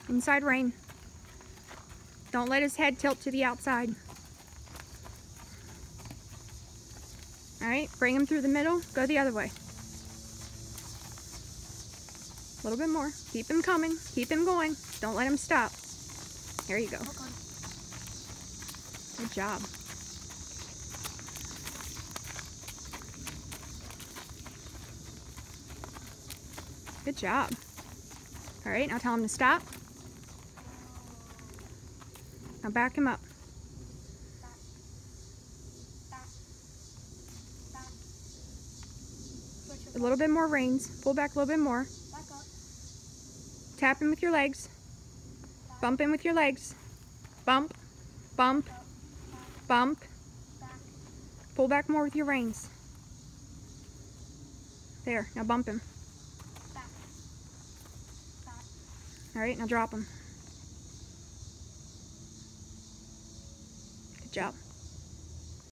Inside rein. Don't let his head tilt to the outside. Alright, bring him through the middle. Go the other way. A little bit more. Keep him coming. Keep him going. Don't let him stop. There you go. Good job. Good job. Alright, now tell him to stop. Now back him up. A little bit more reins. Pull back a little bit more. Tap him with your legs. Bump him with your legs. Bump, bump, bump. Pull back more with your reins. There, now bump him. Alright, now drop him. Good job.